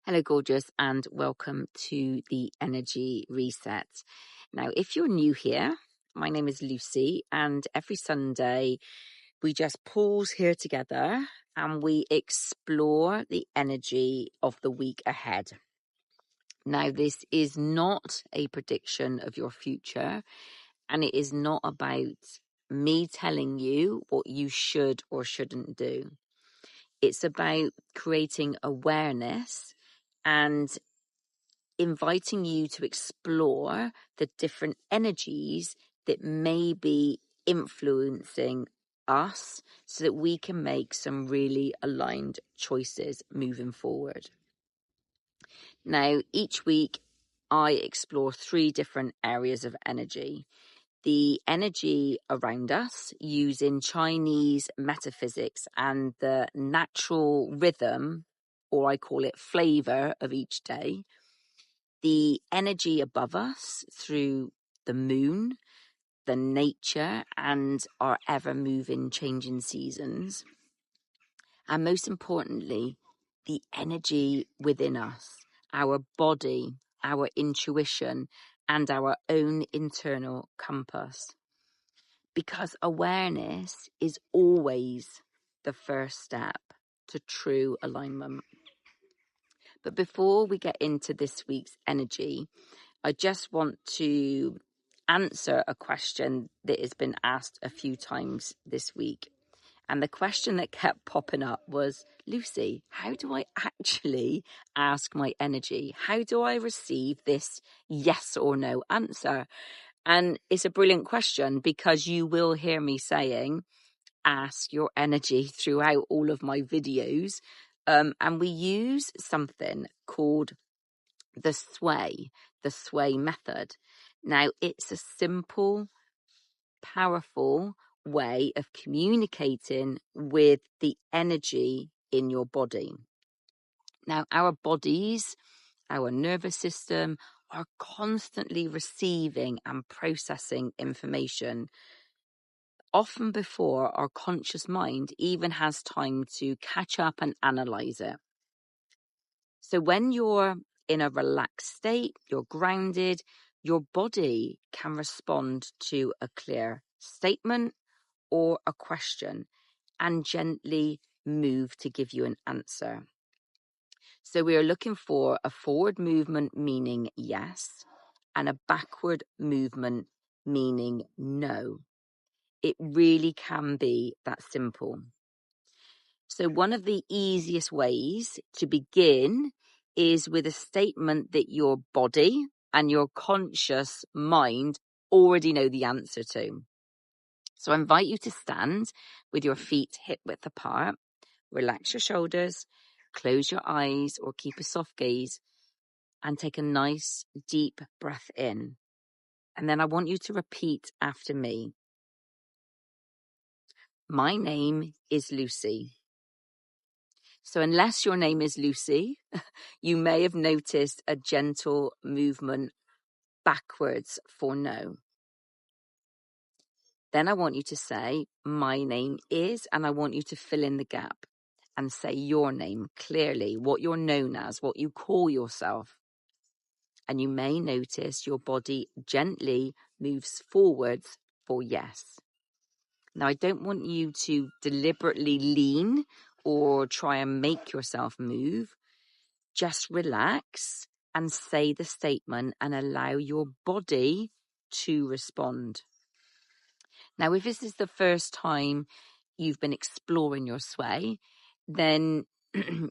Hello, gorgeous, and welcome to the Energy Reset. Now, if you're new here, my name is Lucy, and every Sunday we just pause here together and we explore the energy of the week ahead. Now, this is not a prediction of your future, and it is not about me telling you what you should or shouldn't do. It's about creating awareness and inviting you to explore the different energies that may be influencing us so that we can make some really aligned choices moving forward. Now, each week I explore 3 different areas of energy. The energy around us using Chinese metaphysics and the natural rhythm, or I call it flavor, of each day. The energy above us through the moon, the nature, and our ever-moving changing seasons. And most importantly, the energy within us, our body, our intuition, and our own internal compass. Because awareness is always the first step to true alignment. But before we get into this week's energy, I just want to answer a question that has been asked a few times this week. And the question that kept popping up was, Lucy, how do I actually ask my energy? How do I receive this yes or no answer? And it's a brilliant question because you will hear me saying, ask your energy throughout all of my videos. And we use something called the sway method. Now, it's a simple, powerful way of communicating with the energy in your body. Now, our bodies, our nervous system are constantly receiving and processing information, often before our conscious mind even has time to catch up and analyze it. So when you're in a relaxed state, you're grounded, your body can respond to a clear statement or a question and gently move to give you an answer. So we are looking for a forward movement, meaning yes, and a backward movement, meaning no. It really can be that simple. So one of the easiest ways to begin is with a statement that your body and your conscious mind already know the answer to. So I invite you to stand with your feet hip width apart, relax your shoulders, close your eyes or keep a soft gaze, and take a nice deep breath in. And then I want you to repeat after me. My name is Lucy. So unless your name is Lucy, you may have noticed a gentle movement backwards for no. Then I want you to say, my name is, and I want you to fill in the gap and say your name clearly, what you're known as, what you call yourself. And you may notice your body gently moves forwards for yes. Now, I don't want you to deliberately lean or try and make yourself move. Just relax and say the statement and allow your body to respond. Now, if this is the first time you've been exploring your sway, then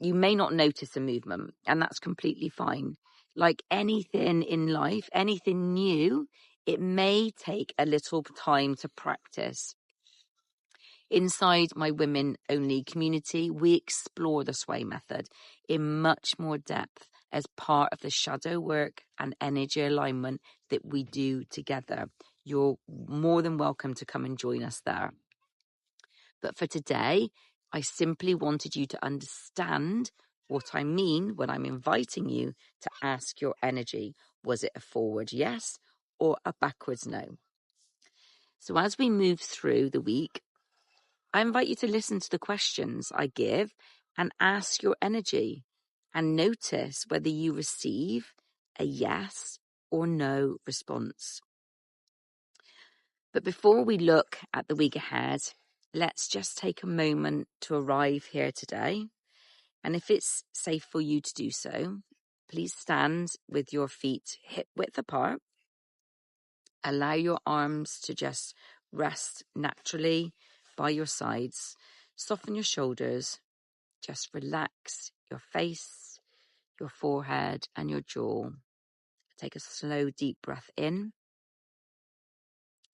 you may not notice a movement, and that's completely fine. Like anything in life, anything new, it may take a little time to practice. Inside my women-only community, we explore the sway method in much more depth as part of the shadow work and energy alignment that we do together. You're more than welcome to come and join us there. But for today, I simply wanted you to understand what I mean when I'm inviting you to ask your energy. Was it a forward yes or a backwards no? So as we move through the week, I invite you to listen to the questions I give and ask your energy and notice whether you receive a yes or no response. But before we look at the week ahead, let's just take a moment to arrive here today. And if it's safe for you to do so, please stand with your feet hip width apart. Allow your arms to just rest naturally by your sides. Soften your shoulders. Just relax your face, your forehead, and your jaw. Take a slow, deep breath in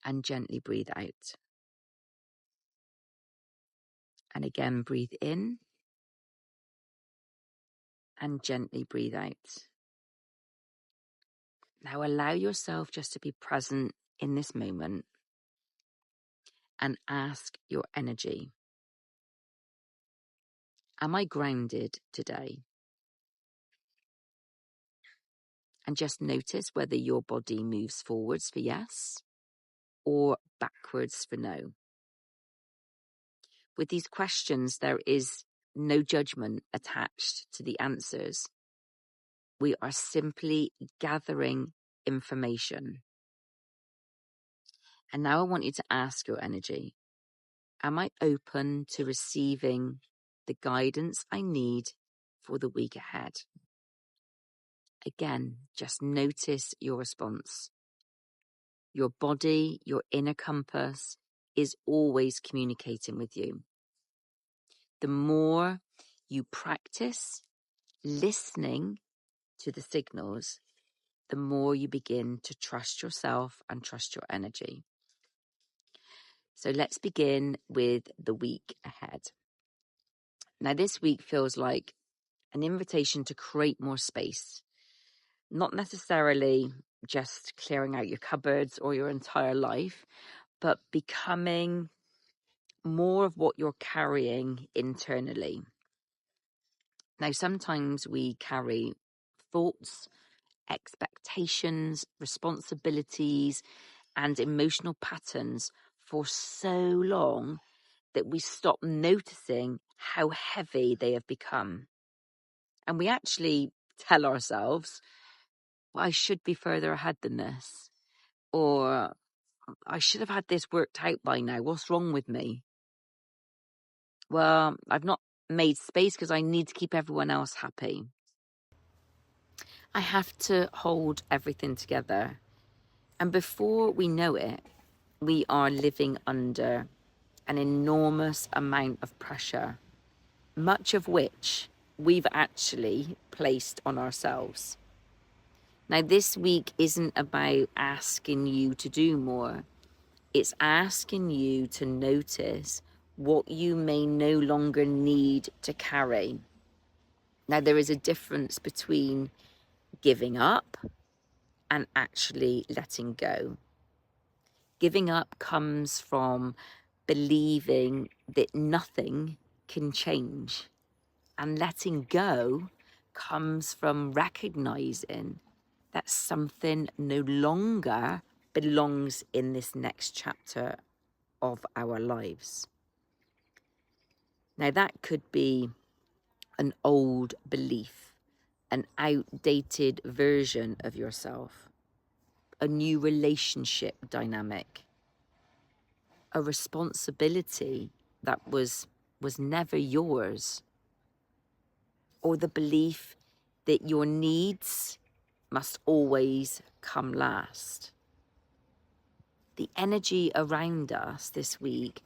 and gently breathe out. And again, breathe in and gently breathe out. Now allow yourself just to be present in this moment and ask your energy. Am I grounded today? And just notice whether your body moves forwards for yes or backwards for no. With these questions, there is no judgment attached to the answers. We are simply gathering information. And now I want you to ask your energy, am I open to receiving the guidance I need for the week ahead? Again, just notice your response. Your body, your inner compass is always communicating with you. The more you practice listening to the signals, the more you begin to trust yourself and trust your energy. So let's begin with the week ahead. Now, this week feels like an invitation to create more space, not necessarily just clearing out your cupboards or your entire life, but becoming more of what you're carrying internally. Now, sometimes we carry thoughts, expectations, responsibilities, and emotional patterns for so long that we stop noticing how heavy they have become. And we actually tell ourselves, well, I should be further ahead than this. Or I should have had this worked out by now. What's wrong with me? Well, I've not made space because I need to keep everyone else happy. I have to hold everything together. And before we know it, we are living under an enormous amount of pressure, much of which we've actually placed on ourselves. Now, this week isn't about asking you to do more. It's asking you to notice what you may no longer need to carry. Now, there is a difference between giving up and actually letting go. Giving up comes from believing that nothing can change. And letting go comes from recognizing that something no longer belongs in this next chapter of our lives. Now, that could be an old belief, an outdated version of yourself, a new relationship dynamic, a responsibility that was never yours, or the belief that your needs must always come last. The energy around us this week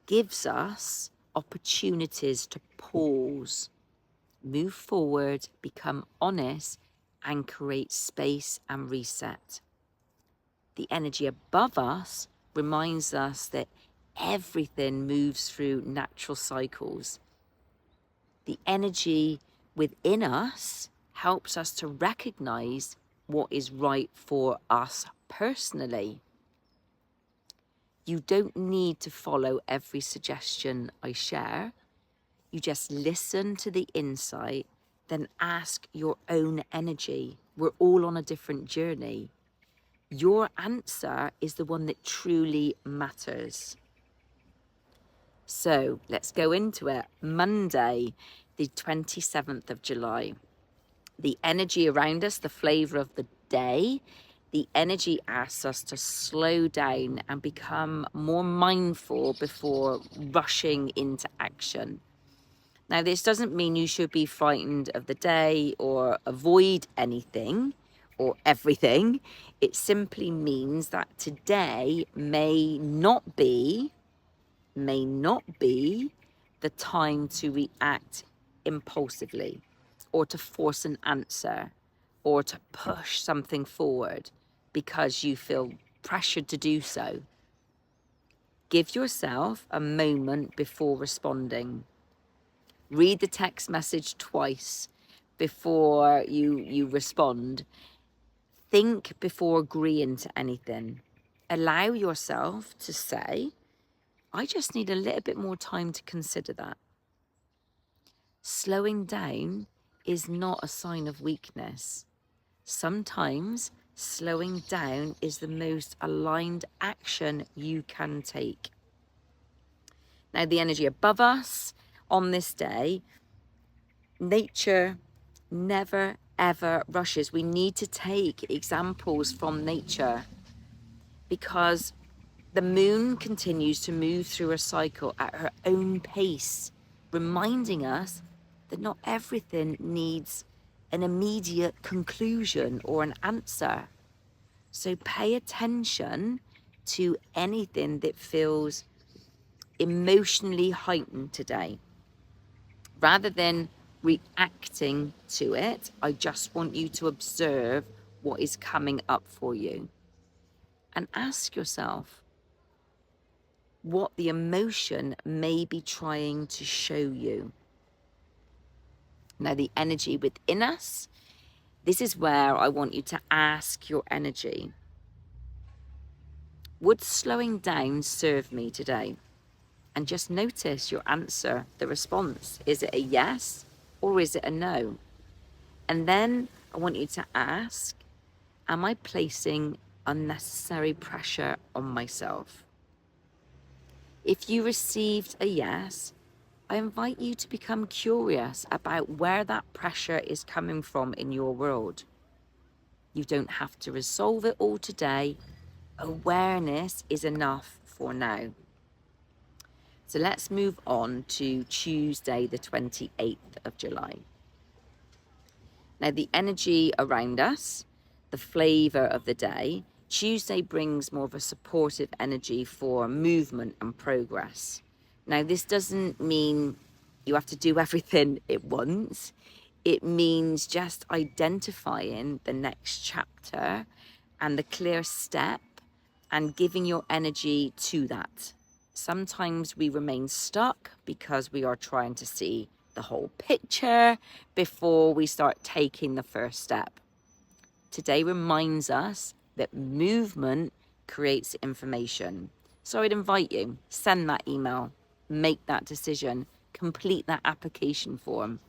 gives us opportunities to pause, move forward, become honest, and create space and reset. The energy above us reminds us that everything moves through natural cycles. The energy within us helps us to recognize what is right for us personally. You don't need to follow every suggestion I share. You just listen to the insight, then ask your own energy. We're all on a different journey. Your answer is the one that truly matters. So let's go into it. Monday, the 27th of July. The energy around us, the flavor of the day, the energy asks us to slow down and become more mindful before rushing into action. Now, this doesn't mean you should be frightened of the day or avoid anything or everything. It simply means that today may not be the time to react impulsively or to force an answer or to push something forward because you feel pressured to do so. Give yourself a moment before responding. Read the text message twice before you respond. Think before agreeing to anything. Allow yourself to say, I just need a little bit more time to consider that. Slowing down is not a sign of weakness. Sometimes slowing down is the most aligned action you can take. Now, the energy above us on this day, nature never ever rushes. We need to take examples from nature because the moon continues to move through a cycle at her own pace, reminding us that not everything needs an immediate conclusion or an answer. So pay attention to anything that feels emotionally heightened today. Rather than reacting to it, I just want you to observe what is coming up for you. And ask yourself what the emotion may be trying to show you. Now, the energy within us, this is where I want you to ask your energy. Would slowing down serve me today? And just notice your answer, the response. Is it a yes or is it a no? And then I want you to ask, am I placing unnecessary pressure on myself? If you received a yes, I invite you to become curious about where that pressure is coming from in your world. You don't have to resolve it all today. Awareness is enough for now. So let's move on to Tuesday, the 28th of July. Now, the energy around us, the flavor of the day, Tuesday brings more of a supportive energy for movement and progress. Now, this doesn't mean you have to do everything at once. It means just identifying the next chapter and the clear step and giving your energy to that. Sometimes we remain stuck because we are trying to see the whole picture before we start taking the first step. Today reminds us that movement creates information. So I'd invite you, send that email, make that decision, complete that application form,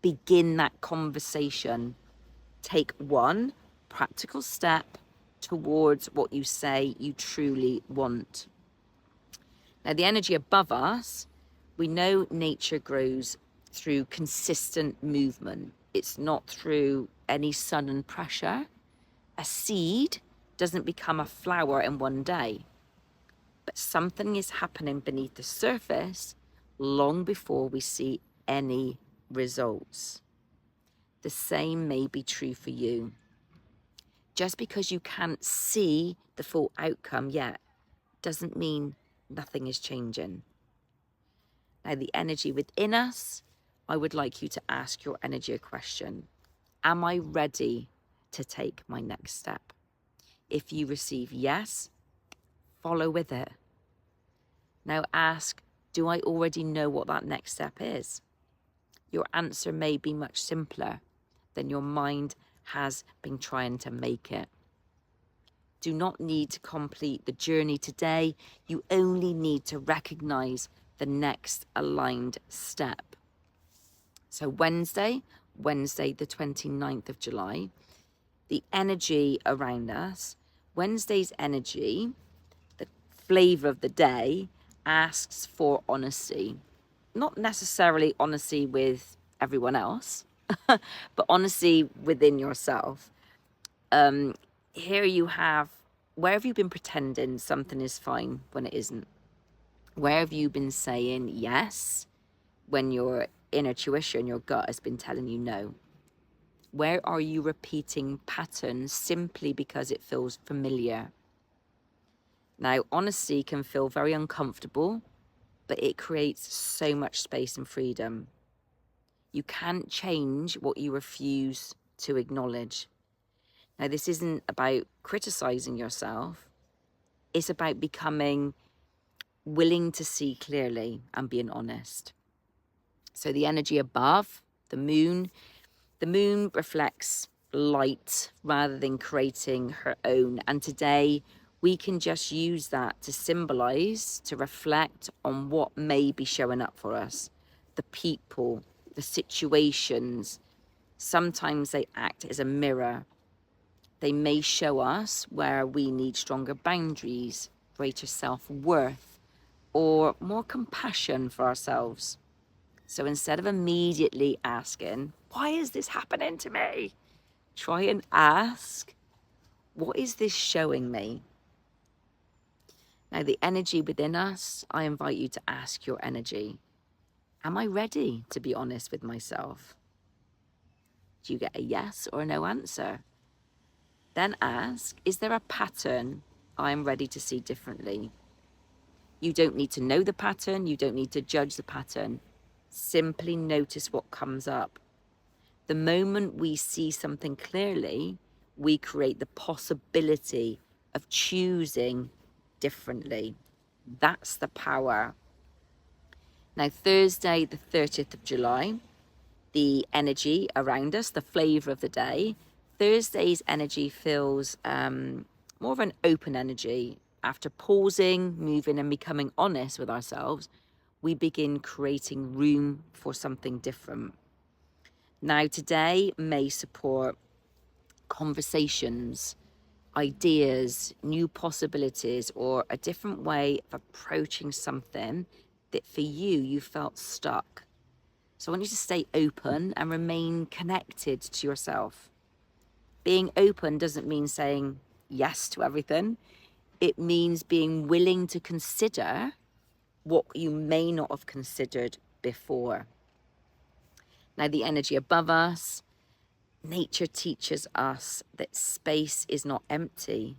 begin that conversation. Take one practical step towards what you say you truly want. Now, the energy above us, we know nature grows through consistent movement. It's not through any sudden pressure. A seed doesn't become a flower in one day, but something is happening beneath the surface long before we see any results. The same may be true for you. Just because you can't see the full outcome yet doesn't mean nothing is changing. Now, the energy within us, I would like you to ask your energy a question. Am I ready to take my next step? If you receive yes, follow with it. Now ask, do I already know what that next step is? Your answer may be much simpler than your mind has been trying to make it. Do not need to complete the journey today. You only need to recognize the next aligned step. So Wednesday the 29th of July, the energy around us, Wednesday's energy, the flavor of the day, asks for honesty. Not necessarily honesty with everyone else, but honesty within yourself. Here you have, where have you been pretending something is fine when it isn't? Where have you been saying yes when your inner tuition, your gut, has been telling you no? Where are you repeating patterns simply because it feels familiar? Now, honesty can feel very uncomfortable, but it creates so much space and freedom. You can't change what you refuse to acknowledge. Now, this isn't about criticizing yourself. It's about becoming willing to see clearly and being honest. So the energy above, the moon reflects light rather than creating her own. And today we can just use that to symbolize, to reflect on what may be showing up for us. The people, the situations, sometimes they act as a mirror. They may show us where we need stronger boundaries, greater self-worth, or more compassion for ourselves. So instead of immediately asking, why is this happening to me? Try and ask, what is this showing me? Now, the energy within us, I invite you to ask your energy, am I ready to be honest with myself? Do you get a yes or a no answer? Then ask, is there a pattern I am ready to see differently? You don't need to know the pattern. You don't need to judge the pattern. Simply notice what comes up. The moment we see something clearly, we create the possibility of choosing differently. That's the power. Now, Thursday, the 30th of July, the energy around us, the flavor of the day. Thursday's energy feels more of an open energy. After pausing, moving, and becoming honest with ourselves, we begin creating room for something different. Now, today may support conversations, ideas, new possibilities, or a different way of approaching something that for you felt stuck. So I want you to stay open and remain connected to yourself. Being open doesn't mean saying yes to everything. It means being willing to consider what you may not have considered before. Now, the energy above us, nature teaches us that space is not empty.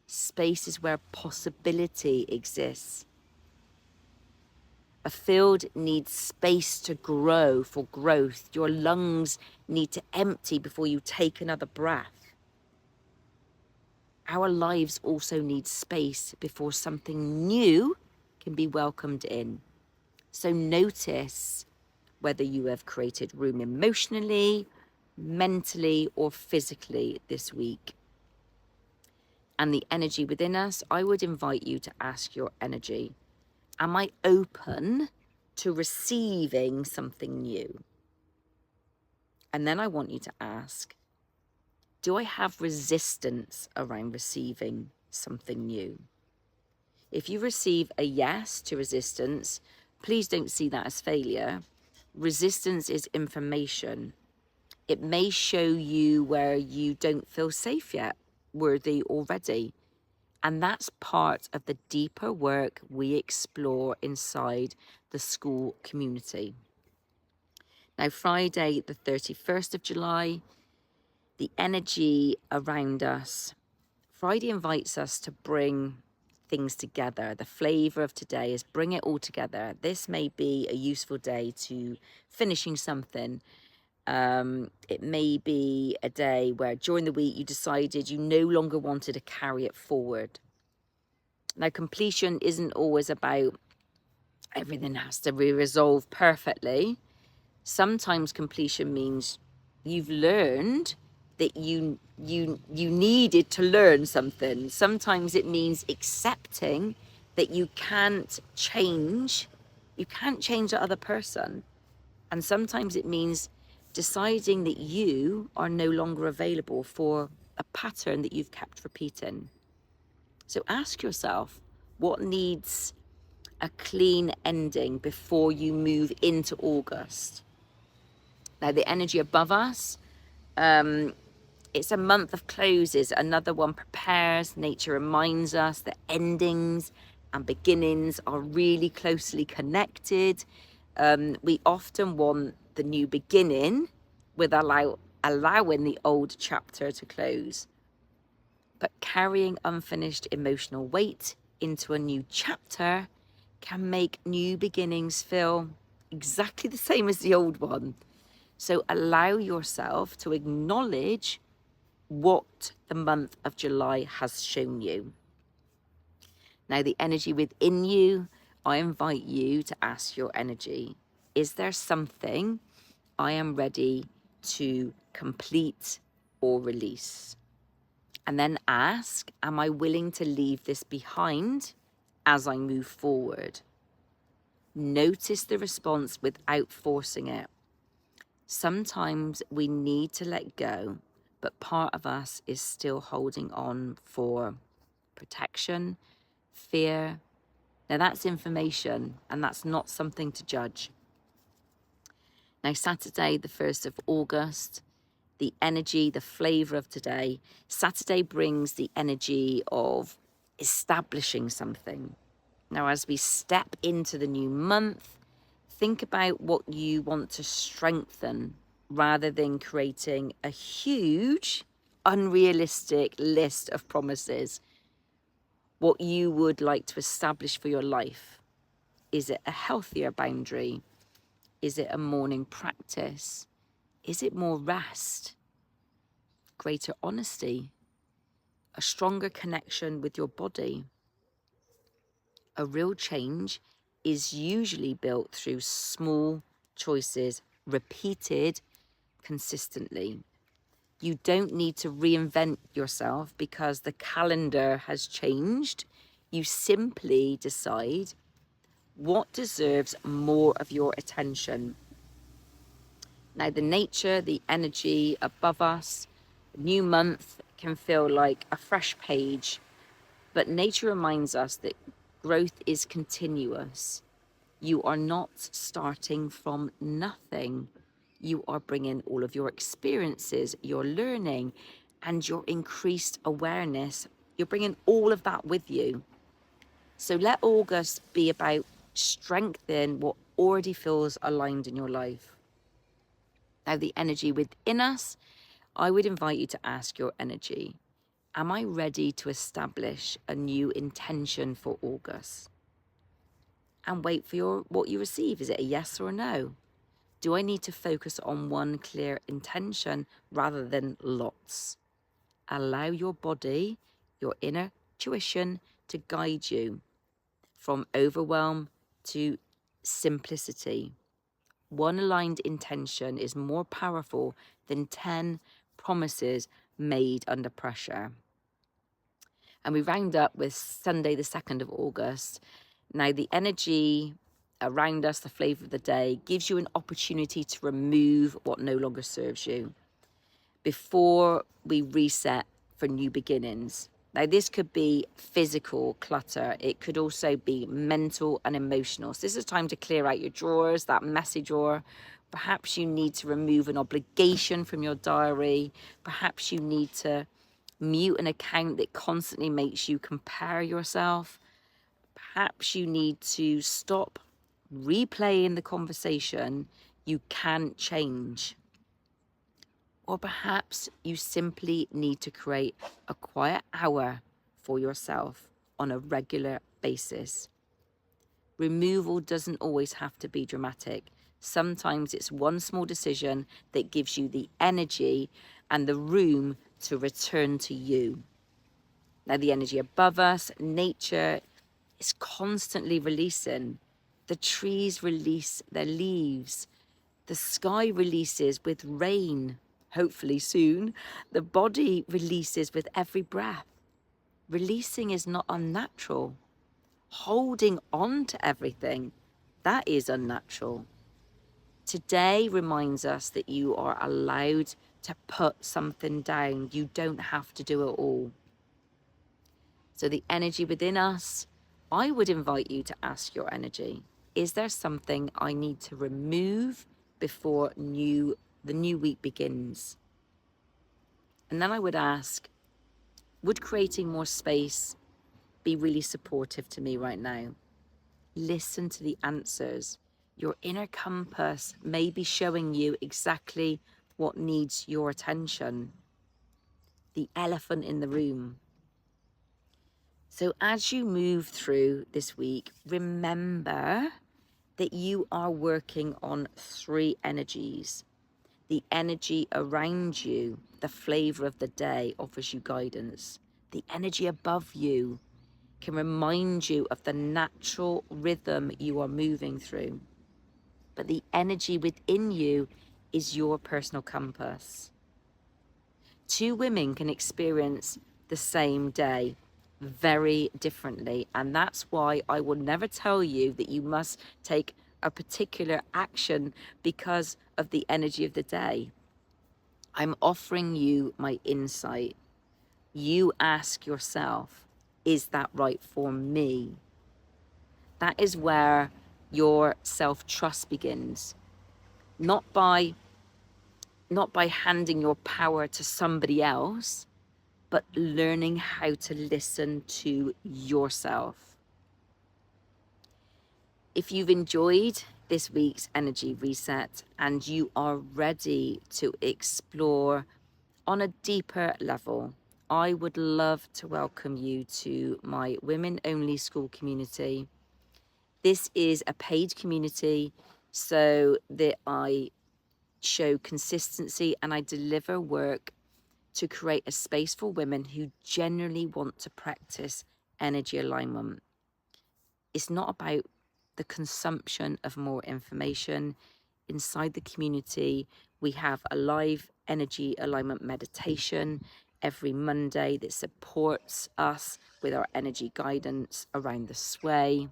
Space is where possibility exists. A field needs space to grow for growth. Your lungs need to empty before you take another breath. Our lives also need space before something new can be welcomed in. So notice whether you have created room emotionally, mentally, or physically this week. And the energy within us, I would invite you to ask your energy, am I open to receiving something new? And then I want you to ask, do I have resistance around receiving something new? If you receive a yes to resistance, please don't see that as failure. Resistance is information. It may show you where you don't feel safe yet, worthy or ready. And that's part of the deeper work we explore inside the school community. Now, Friday, the 31st of July, the energy around us, Friday invites us to bring things together. The flavor of today is bring it all together. This may be a useful day to finishing something. It may be a day where during the week you decided you no longer wanted to carry it forward. Now, completion isn't always about everything has to be resolved perfectly. Sometimes completion means you've learned that you needed to learn something. Sometimes it means accepting that you can't change the other person. And sometimes it means deciding that you are no longer available for a pattern that you've kept repeating. So ask yourself, what needs a clean ending before you move into August? Now, the energy above us, it's a month of closes. Another one prepares. Nature reminds us that endings and beginnings are really closely connected. We often want the new beginning with allowing the old chapter to close. But carrying unfinished emotional weight into a new chapter can make new beginnings feel exactly the same as the old one. So allow yourself to acknowledge what the month of July has shown you. Now, the energy within you, I invite you to ask your energy, is there something I am ready to complete or release? And then ask, am I willing to leave this behind as I move forward? Notice the response without forcing it. Sometimes we need to let go, but part of us is still holding on for protection, fear. Now that's information, and that's not something to judge. Now, Saturday, the 1st of August, the energy, the flavor of today. Saturday brings the energy of establishing something. Now, as we step into the new month, think about what you want to strengthen rather than creating a huge, unrealistic list of promises. What you would like to establish for your life. Is it a healthier boundary? Is it a morning practice? Is it more rest? Greater honesty? A stronger connection with your body? A real change is usually built through small choices, repeated consistently. You don't need to reinvent yourself because the calendar has changed. You simply decide what deserves more of your attention. Now, the nature, the energy above us, new month can feel like a fresh page, but nature reminds us that growth is continuous. You are not starting from nothing. You are bringing all of your experiences, your learning, and your increased awareness. You're bringing all of that with you. So let August be about strengthening what already feels aligned in your life. Now, the energy within us, I would invite you to ask your energy, am I ready to establish a new intention for August? And wait for what you receive. Is it a yes or a no? Do I need to focus on one clear intention rather than lots? Allow your body, your inner tuition, to guide you from overwhelm to simplicity. One aligned intention is more powerful than 10 promises made under pressure. And we round up with Sunday, the 2nd of August. Now, the energy around us, the flavor of the day, gives you an opportunity to remove what no longer serves you before we reset for new beginnings. Now, this could be physical clutter. It could also be mental and emotional. So this is time to clear out your drawers, that messy drawer. Perhaps you need to remove an obligation from your diary. Perhaps you need to mute an account that constantly makes you compare yourself. Perhaps you need to stop replaying the conversation you can't change. Or perhaps you simply need to create a quiet hour for yourself on a regular basis. Removal doesn't always have to be dramatic. Sometimes it's one small decision that gives you the energy and the room to return to you. Now, the energy above us, nature, is constantly releasing. The trees release their leaves. The sky releases with rain, hopefully soon. The body releases with every breath. Releasing is not unnatural. Holding on to everything, that is unnatural. Today reminds us that you are allowed to put something down. You don't have to do it all. So the energy within us, I would invite you to ask your energy, is there something I need to remove before new the new week begins. And then I would ask, would creating more space be really supportive to me right now? Listen to the answers. Your inner compass may be showing you exactly what needs your attention. The elephant in the room. So as you move through this week, remember that you are working on 3 energies. The energy around you, the flavor of the day, offers you guidance. The energy above you can remind you of the natural rhythm you are moving through. But the energy within you is your personal compass. 2 women can experience the same day very differently, and that's why I will never tell you that you must take a particular action because of the energy of the day. I'm offering you my insight. You ask yourself, is that right for me? That is where your self-trust begins. Not by handing your power to somebody else, but learning how to listen to yourself. If you've enjoyed this week's energy reset and you are ready to explore on a deeper level, I would love to welcome you to my women-only school community. This is a paid community so that I show consistency and I deliver work to create a space for women who genuinely want to practice energy alignment. It's not about the consumption of more information. Inside the community, we have a live energy alignment meditation every Monday that supports us with our energy guidance around the sway.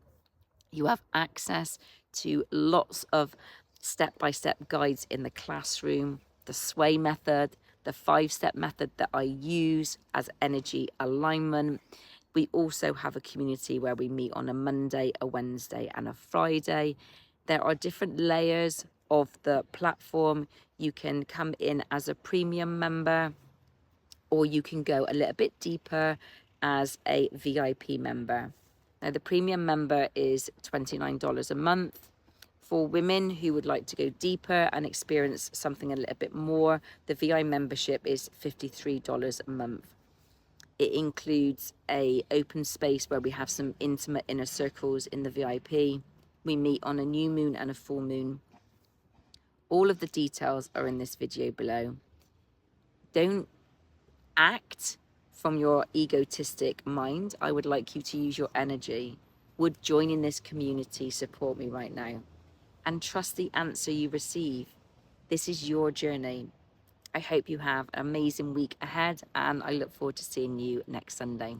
You have access to lots of step-by-step guides in the classroom, the sway method, the 5-step method that I use as energy alignment. We also have a community where we meet on a Monday, a Wednesday, and a Friday. There are different layers of the platform. You can come in as a premium member, or you can go a little bit deeper as a VIP member. Now, the premium member is $29 a month. For women who would like to go deeper and experience something a little bit more, the VI membership is $53 a month. It includes a open space where we have some intimate inner circles in the VIP. We meet on a new moon and a full moon. All of the details are in this video below. Don't act from your egotistic mind. I would like you to use your energy. Would joining this community support me right now? And trust the answer you receive. This is your journey. I hope you have an amazing week ahead, and I look forward to seeing you next Sunday.